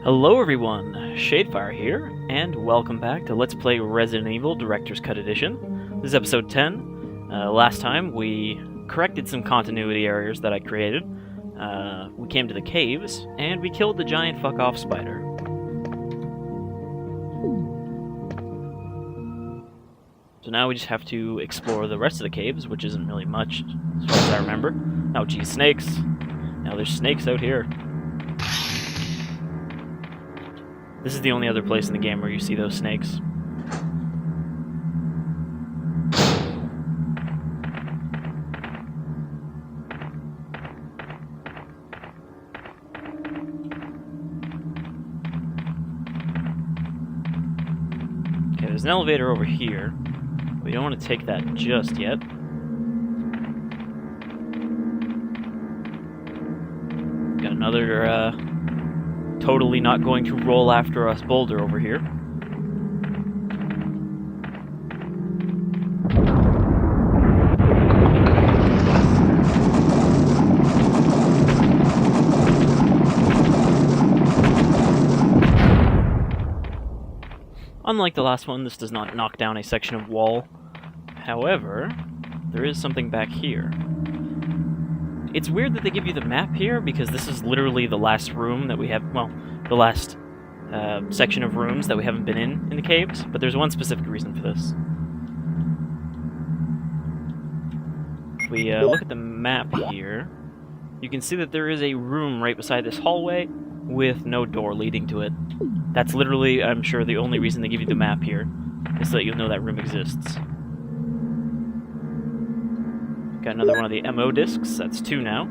Hello everyone, Shadefyre here, and welcome back to Let's Play Resident Evil Director's Cut Edition. This is episode 10. Last time we corrected some continuity errors that I created. We came to the caves, and we killed the giant fuck-off spider. So now we just have to explore the rest of the caves, which isn't really much, as far as I remember. Oh geez, snakes. Now there's snakes out here. This is the only other place in the game where you see those snakes. Okay, there's an elevator over here. We don't want to take that just yet. Got another, totally not going to roll after us boulder over here. Unlike the last one, this does not knock down a section of wall. However, there is something back here. It's weird that they give you the map here, because this is literally the last room that we have, well, the last section of rooms that we haven't been in the caves, but there's one specific reason for this. If we look at the map here, you can see that there is a room right beside this hallway with no door leading to it. That's literally, I'm sure, the only reason they give you the map here, is so that you'll know that room exists. Got another one of the MO discs, that's 2 now.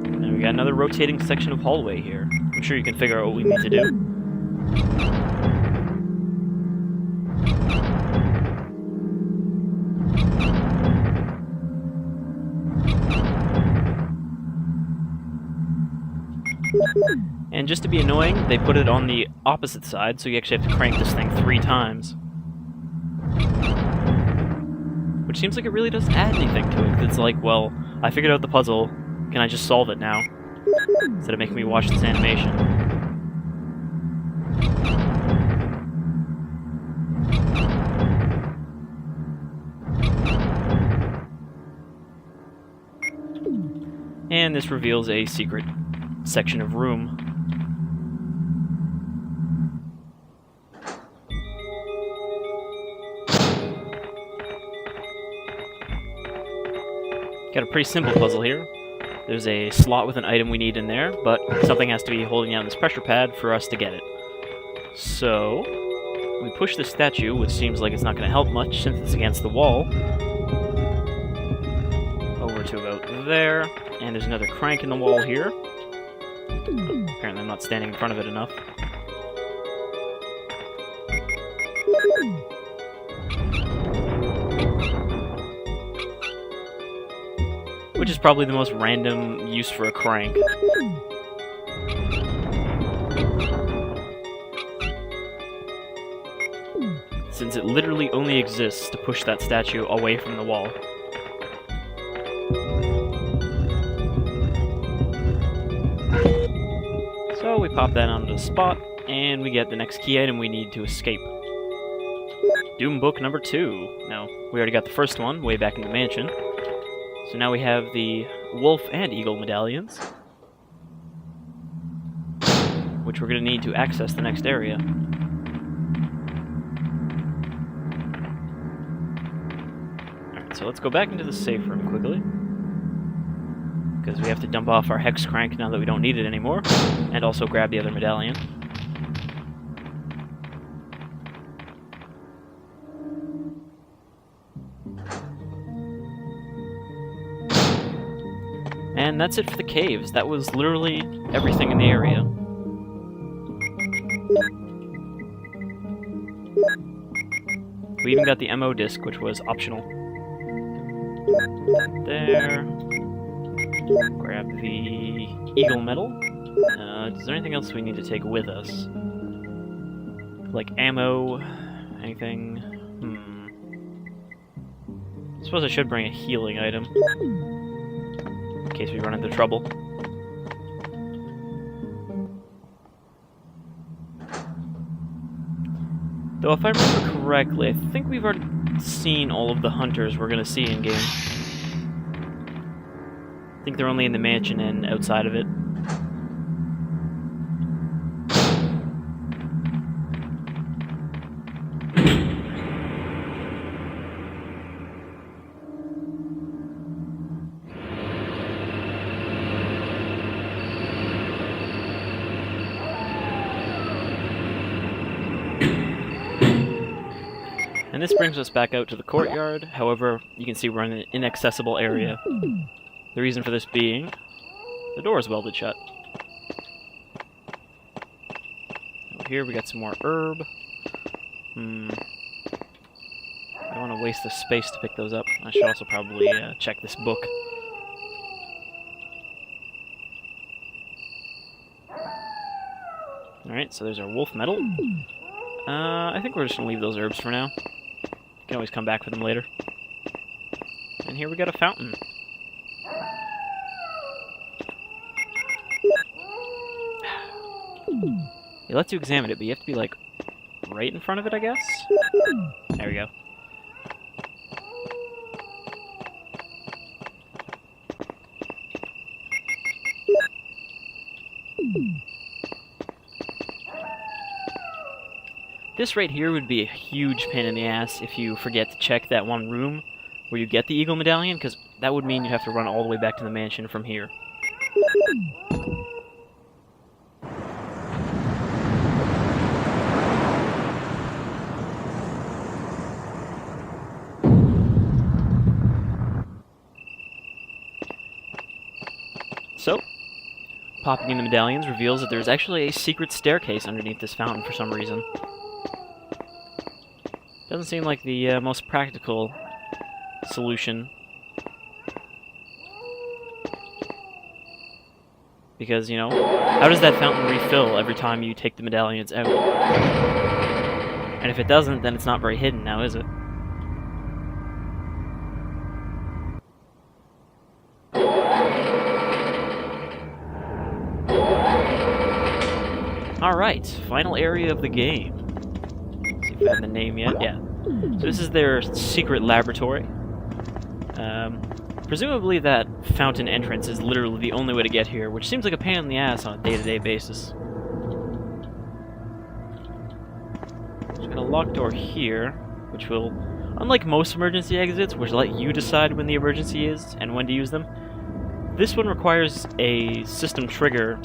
And we got another rotating section of hallway here. I'm sure you can figure out what we need to do. And just to be annoying, they put it on the opposite side, so you actually have to crank this thing 3 times. Which seems like it really doesn't add anything to it. It's like, well, I figured out the puzzle, can I just solve it now? Instead of making me watch this animation. And this reveals a secret section of room. Got a pretty simple puzzle here. There's a slot with an item we need in there, but something has to be holding down this pressure pad for us to get it. So, we push the statue, which seems like it's not going to help much since it's against the wall, over to about there, and there's another crank in the wall here. Apparently I'm not standing in front of it enough. Which is probably the most random use for a crank. Since it literally only exists to push that statue away from the wall. So we pop that onto the spot, and we get the next key item we need to escape. Doom Book number 2. Now, we already got the first one way back in the mansion. So now we have the wolf and eagle medallions, which we're going to need to access the next area. Alright, so let's go back into the safe room quickly, because we have to dump off our hex crank now that we don't need it anymore, and also grab the other medallion. And that's it for the caves. That was literally everything in the area. We even got the MO disc, which was optional. There. Grab the eagle medal. Is there anything else we need to take with us? Like ammo? Anything? I suppose I should bring a healing item. In case we run into trouble. Though if I remember correctly, I think we've already seen all of the hunters we're gonna see in-game. I think they're only in the mansion and outside of it. And this brings us back out to the courtyard. However, you can see we're in an inaccessible area. The reason for this being, the door is welded shut. Over here we got some more herb. I don't want to waste the space to pick those up. I should also probably check this book. Alright, so there's our wolf medal. I think we're just going to leave those herbs for now. Can always come back for them later. And here we got a fountain. It lets you examine it, but you have to be, like, right in front of it, I guess? There we go. This right here would be a huge pain in the ass if you forget to check that one room where you get the Eagle Medallion, because that would mean you'd have to run all the way back to the mansion from here. So, popping in the medallions reveals that there's actually a secret staircase underneath this fountain for some reason. Doesn't seem like the most practical solution. Because, you know, how does that fountain refill every time you take the medallions out? And if it doesn't, then it's not very hidden now, is it? Alright, final area of the game. Let's see if I have the name yet. Yeah. So this is their secret laboratory. Presumably that fountain entrance is literally the only way to get here, which seems like a pain in the ass on a day-to-day basis. There's got a locked door here, which will, unlike most emergency exits, which let you decide when the emergency is and when to use them, this one requires a system trigger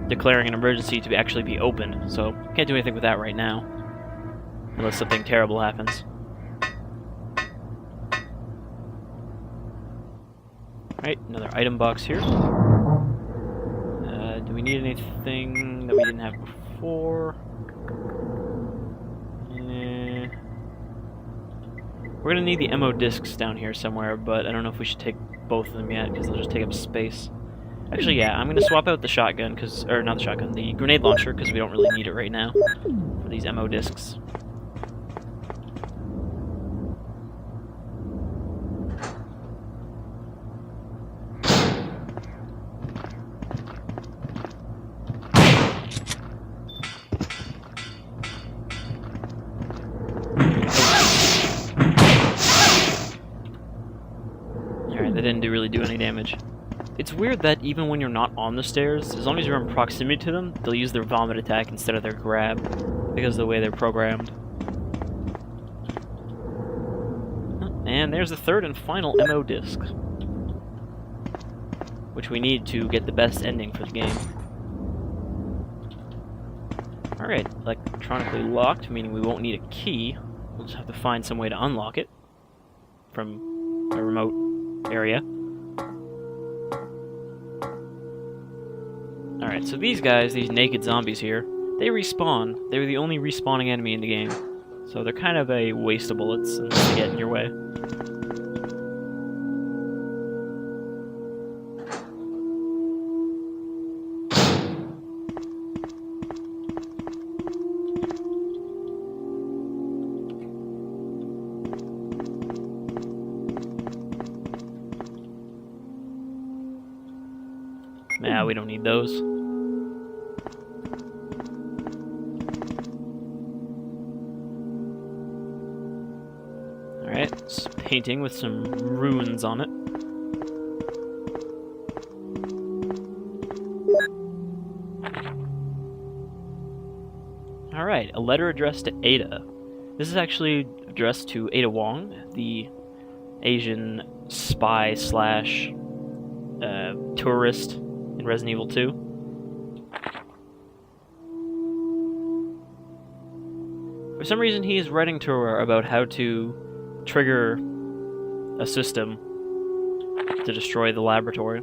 declaring an emergency to actually be opened, so can't do anything with that right now, unless something terrible happens. Alright, another item box here. Do we need anything that we didn't have before? We're gonna need the MO discs down here somewhere, but I don't know if we should take both of them yet, because they'll just take up space. Actually, yeah, I'm gonna swap out the shotgun, or not the shotgun, the grenade launcher, because we don't really need it right now for these MO discs. Alright, that didn't really do any damage. It's weird that even when you're not on the stairs, as long as you're in proximity to them, they'll use their vomit attack instead of their grab, because of the way they're programmed. And there's the third and final MO disc, which we need to get the best ending for the game. Alright, electronically locked, meaning we won't need a key. We'll just have to find some way to unlock it from a remote area. Alright, so these guys, these naked zombies here, they respawn. They were the only respawning enemy in the game. So they're kind of a waste of bullets unless they get in your way. Nah, we don't need those. painting with some runes on it. Alright, a letter addressed to Ada. This is actually addressed to Ada Wong, the Asian spy slash tourist in Resident Evil 2. For some reason, he is writing to her about how to trigger a system to destroy the laboratory.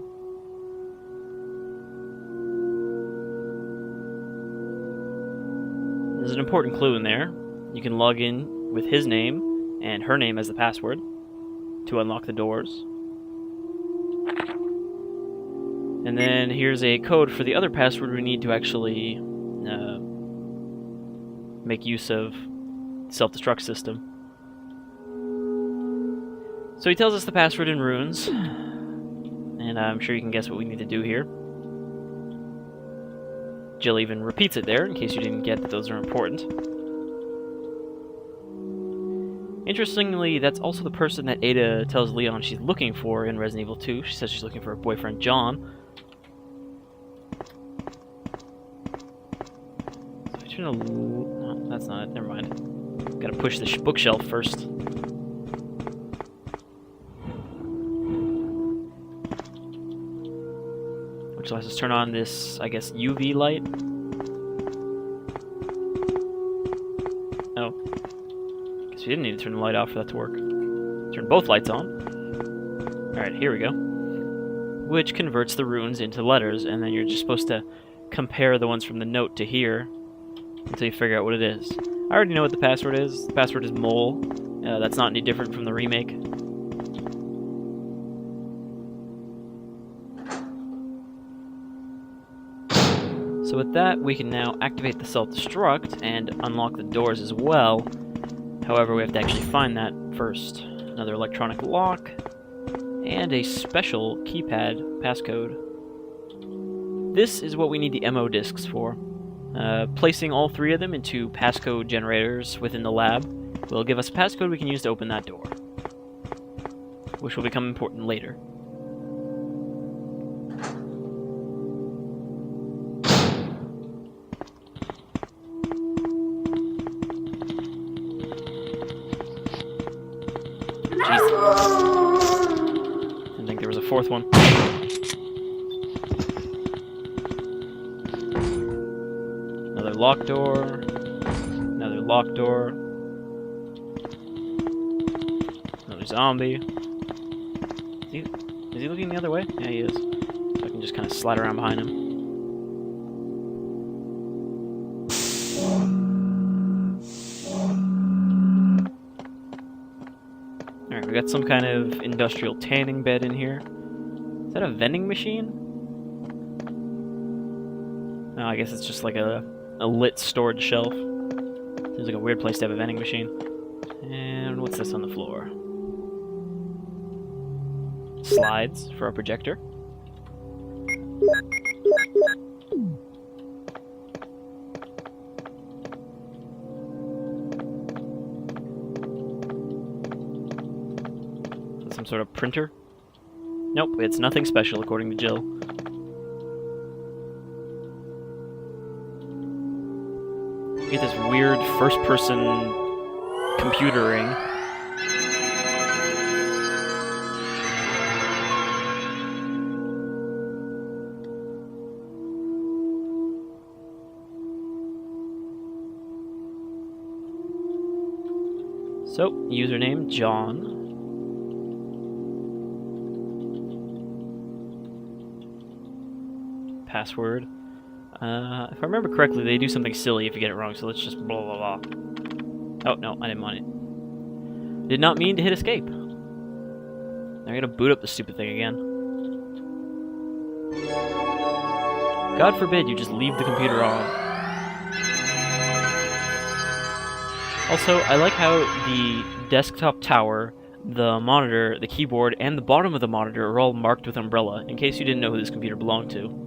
There's an important clue in there. You can log in with his name and her name as the password to unlock the doors. And then here's a code for the other password we need to actually make use of the self-destruct system. So he tells us the password in runes, and I'm sure you can guess what we need to do here. Jill even repeats it there, in case you didn't get that those are important. Interestingly, that's also the person that Ada tells Leon she's looking for in Resident Evil 2. She says she's looking for her boyfriend, John. So no, that's not it. Never mind. Gotta push the bookshelf first. Which lets us turn on this, I guess, UV light. Oh. Guess we didn't need to turn the light off for that to work. Turn both lights on. Alright, here we go. Which converts the runes into letters, and then you're just supposed to compare the ones from the note to here until you figure out what it is. I already know what the password is. The password is mole. That's not any different from the remake. So with that, we can now activate the self-destruct and unlock the doors as well. However, we have to actually find that first. Another electronic lock, and a special keypad passcode. This is what we need the MO discs for. Placing all three of them into passcode generators within the lab will give us a passcode we can use to open that door, which will become important later. I think there was a fourth one. Another locked door. Another locked door. Another zombie. Is he looking the other way? Yeah, he is. So I can just kind of slide around behind him. Alright, we got some kind of industrial tanning bed in here. Is that a vending machine? No, I guess it's just like a lit storage shelf. Seems like a weird place to have a vending machine. And what's this on the floor? Slides for our projector. Some sort of printer? Nope, it's nothing special according to Jill. You get this weird first-person computering. So, username John. Password. If I remember correctly, they do something silly if you get it wrong, so let's just blah blah blah. Oh, no, I didn't want it. Did not mean to hit escape. Now I gotta boot up the stupid thing again. God forbid you just leave the computer on. Also, I like how the desktop tower, the monitor, the keyboard, and the bottom of the monitor are all marked with umbrella, in case you didn't know who this computer belonged to.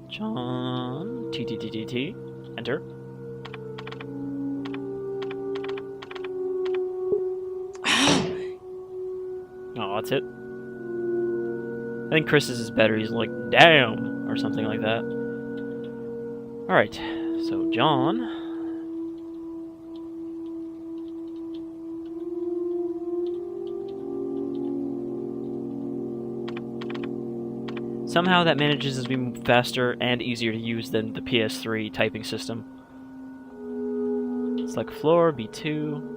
John... T. Enter. spots it. I think Chris's is better. He's like, damn, or something like that. Alright, so John. Somehow that manages to be faster and easier to use than the PS3 typing system. Select floor, B2.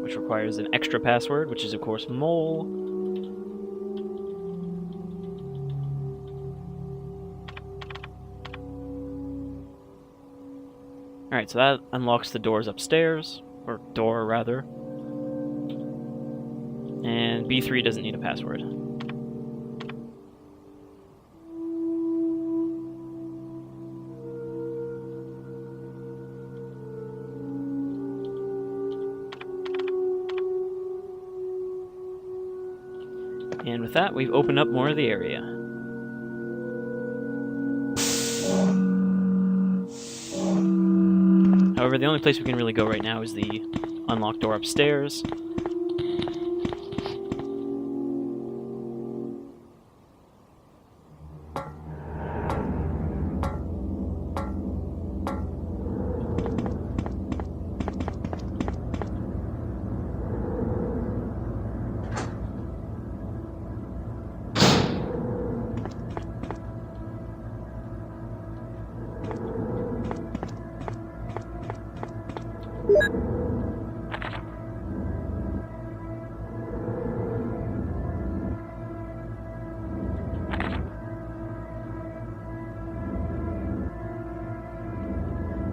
Which requires an extra password, which is of course mole. Alright, so that unlocks the doors upstairs, or door rather. And B3 doesn't need a password. And with that, we've opened up more of the area. However, the only place we can really go right now is the unlocked door upstairs.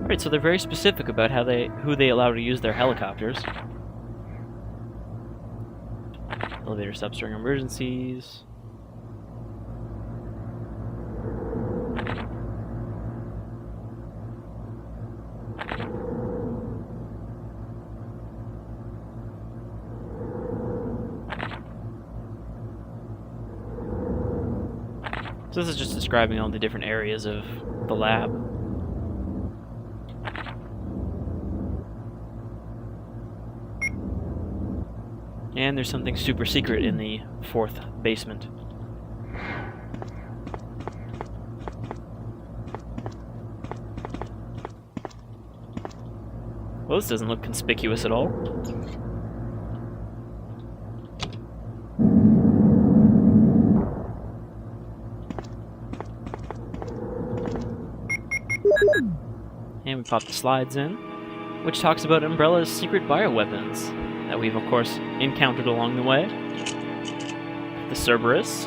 Alright, so they're very specific about who they allow to use their helicopters. Elevator stops during emergencies. So this is just describing all the different areas of the lab. And there's something super secret in the 4th basement. Well, this doesn't look conspicuous at all. And we pop the slides in, which talks about Umbrella's secret bioweapons that we've, of course, encountered along the way. The Cerberus.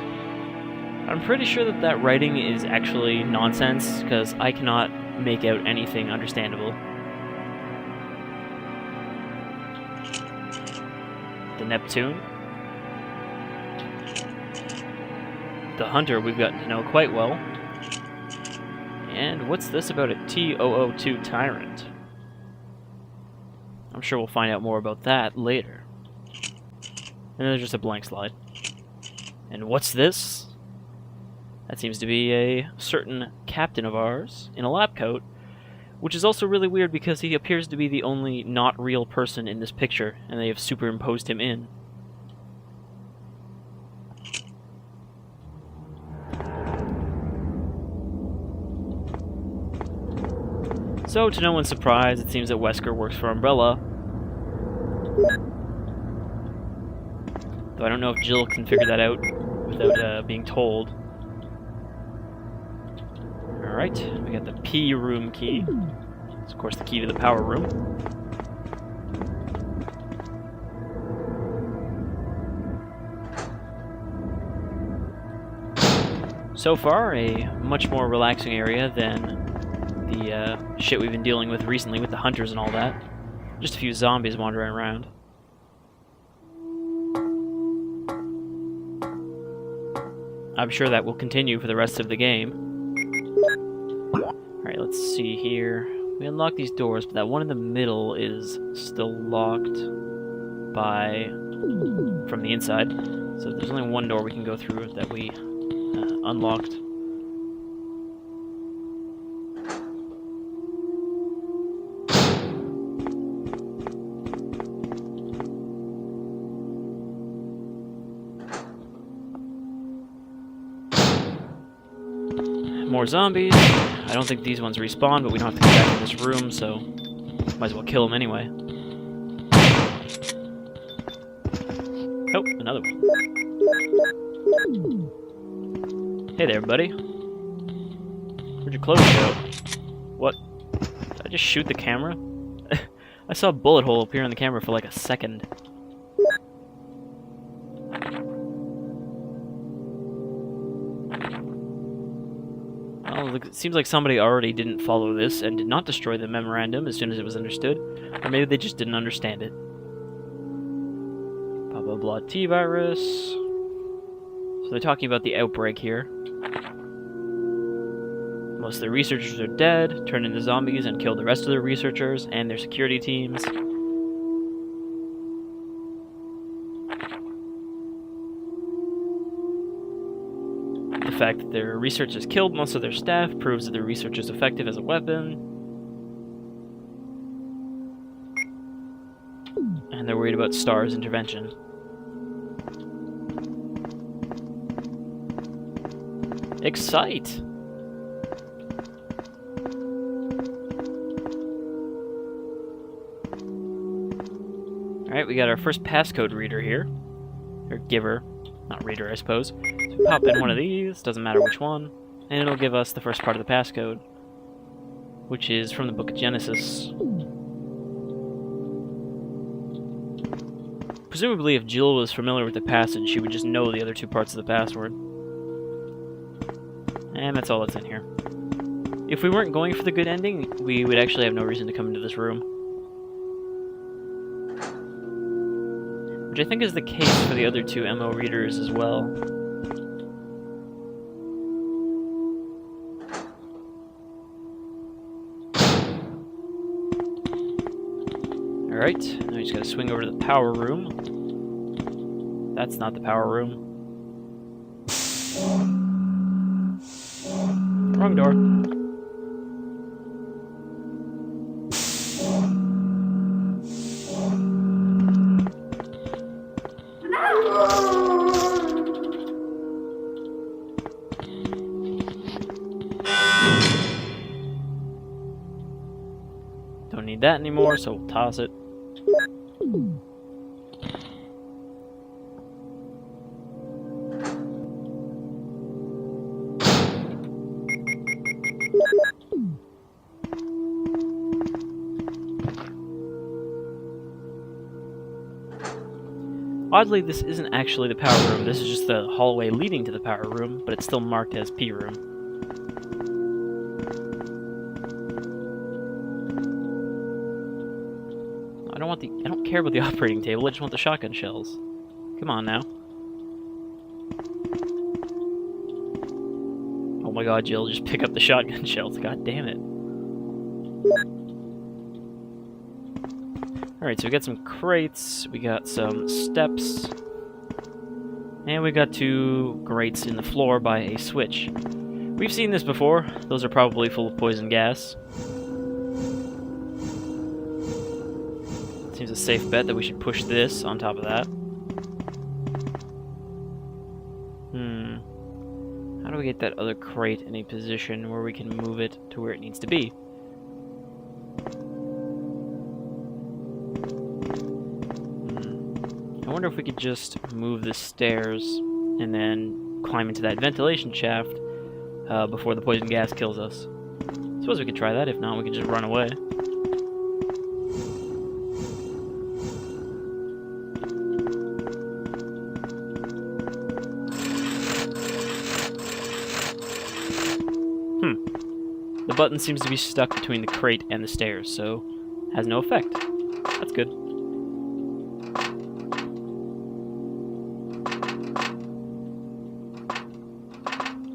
I'm pretty sure that that writing is actually nonsense, because I cannot make out anything understandable. The Neptune. The Hunter we've gotten to know quite well. And what's this about a T-002 Tyrant? I'm sure we'll find out more about that later. And there's just a blank slide. And what's this? That seems to be a certain captain of ours in a lab coat, which is also really weird because he appears to be the only not real person in this picture, and they have superimposed him in. So, to no one's surprise, it seems that Wesker works for Umbrella. Though I don't know if Jill can figure that out without being told. Alright, we got the P room key. It's of course the key to the power room. So far, a much more relaxing area than the shit we've been dealing with recently with the hunters and all that. Just a few zombies wandering around. I'm sure that will continue for the rest of the game. Alright, let's see here. We unlock these doors, but that one in the middle is still locked from the inside. So there's only one door we can go through that we unlocked. more zombies. I don't think these ones respawn, but we don't have to come back in this room, so might as well kill them anyway. Oh, another one. Hey there, buddy. Where'd your clothes go? What? Did I just shoot the camera? I saw a bullet hole appear on the camera for like a second. Well, it seems like somebody already didn't follow this and did not destroy the memorandum as soon as it was understood. Or maybe they just didn't understand it. Blah blah blah T-virus. So they're talking about the outbreak here. Most of the researchers are dead, turned into zombies, and killed the rest of the researchers and their security teams. The fact that their research has killed most of their staff proves that their research is effective as a weapon. And they're worried about STAR's intervention. Excite! Alright, we got our first passcode reader here. Or giver. Not reader, I suppose. So we pop in one of these, doesn't matter which one, and it'll give us the first part of the passcode, which is from the Book of Genesis. Presumably, if Jill was familiar with the passage, she would just know the other two parts of the password. And that's all that's in here. If we weren't going for the good ending, we would actually have no reason to come into this room. Which I think is the case for the other two MO readers as well. Alright, now we just gotta swing over to the power room. That's not the power room. Wrong door. Don't need that anymore, so we'll toss it. Oddly, this isn't actually the power room, this is just the hallway leading to the power room, but it's still marked as P room. I don't care about the operating table, I just want the shotgun shells. Come on now. Oh my god, Jill, just pick up the shotgun shells, god damn it. Alright, so we got some crates, we got some steps, and we got two grates in the floor by a switch. We've seen this before, those are probably full of poison gas. Seems a safe bet that we should push this on top of that. How do we get that other crate in a position where we can move it to where it needs to be? I wonder if we could just move the stairs and then climb into that ventilation shaft before the poison gas kills us. Suppose we could try that, if not we could just run away. The button seems to be stuck between the crate and the stairs, so has no effect. That's good.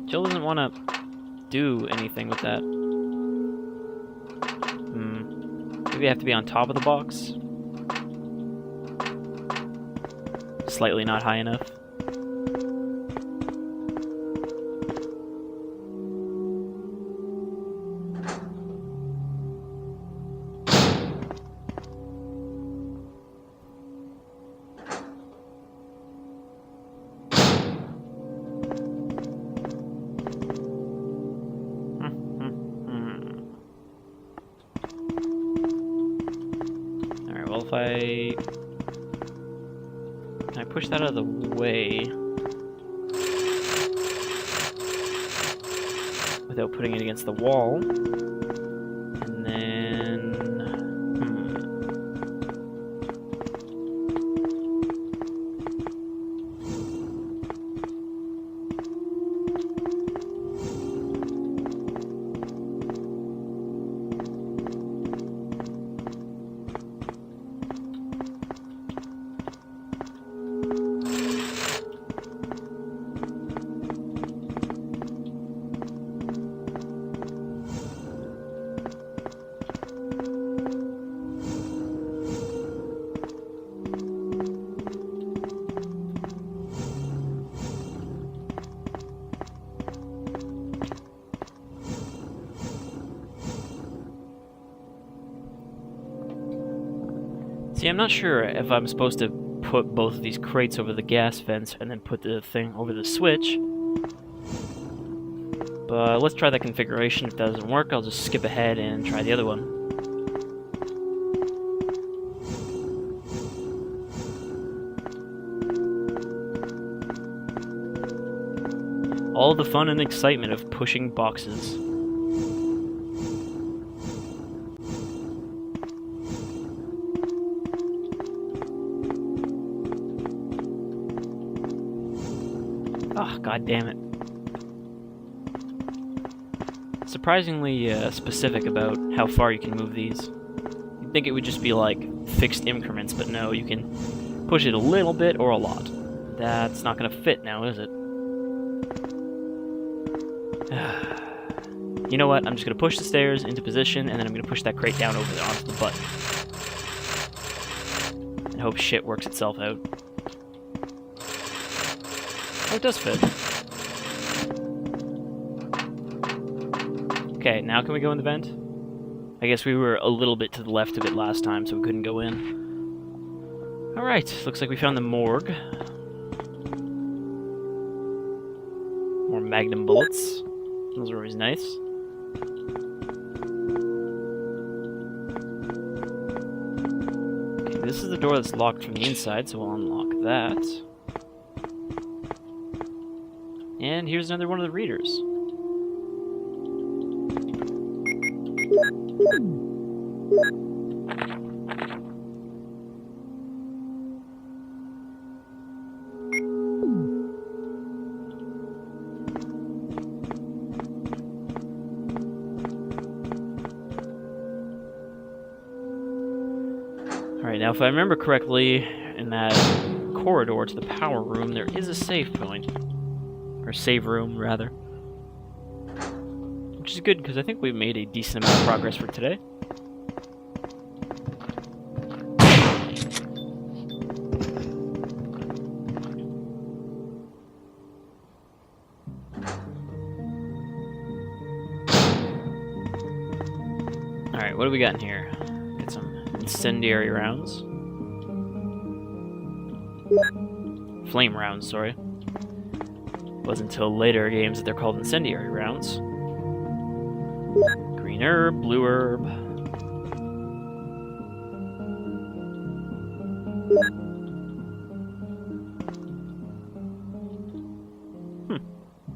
Jill doesn't want to do anything with that. Maybe I have to be on top of the box? Slightly not high enough. if I... Can I push that out of the way without putting it against the wall? And then... See, I'm not sure if I'm supposed to put both of these crates over the gas vents and then put the thing over the switch. But let's try that configuration. If that doesn't work, I'll just skip ahead and try the other one. All the fun and excitement of pushing boxes. Oh, god damn it. Surprisingly specific about how far you can move these. You'd think it would just be like fixed increments, but no, you can push it a little bit or a lot. That's not gonna fit now, is it? You know what? I'm just gonna push the stairs into position, and then I'm gonna push that crate down over there onto the button. And hope shit works itself out. Oh, it does fit. Okay, now can we go in the vent? I guess we were a little bit to the left of it last time, so we couldn't go in. Alright, looks like we found the morgue. More magnum bullets. Those are always nice. Okay, this is the door that's locked from the inside, so we'll unlock that. And here's another one of the readers. Alright, now if I remember correctly, in that corridor to the power room, there is a save point. Or save room, rather. Which is good, because I think we've made a decent amount of progress for today. Alright, what do we got in here? Got some incendiary rounds. Flame rounds, sorry. It wasn't until later games that they're called incendiary rounds. Green herb, blue herb.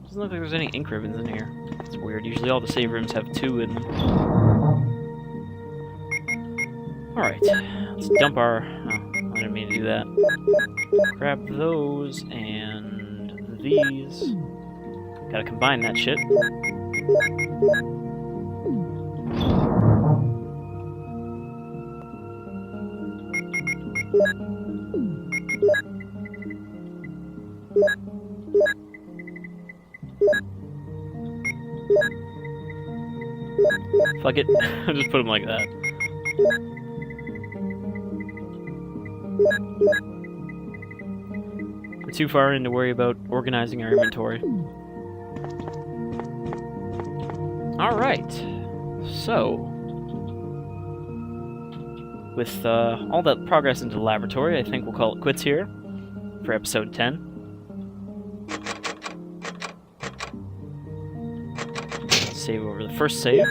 Doesn't look like there's any ink ribbons in here. It's weird. Usually all the save rooms have 2 in them. Alright, let's dump our... Oh, I didn't mean to do that. Grab those and these. Gotta combine that shit. Fuck it. I'll just put them like that. We're too far in to worry about organizing our inventory. Alright. So, with all that progress into the laboratory, I think we'll call it quits here for episode 10. Save over the first save.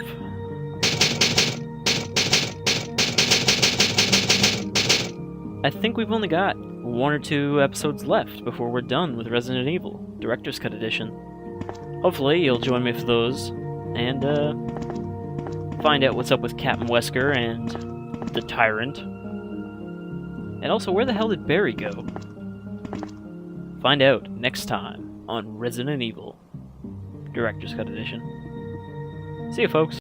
I think we've only got 1 or 2 episodes left before we're done with Resident Evil, Director's Cut Edition. Hopefully you'll join me for those, and find out what's up with Captain Wesker and the Tyrant. And also, where the hell did Barry go? Find out next time on Resident Evil, Director's Cut Edition. See you, folks.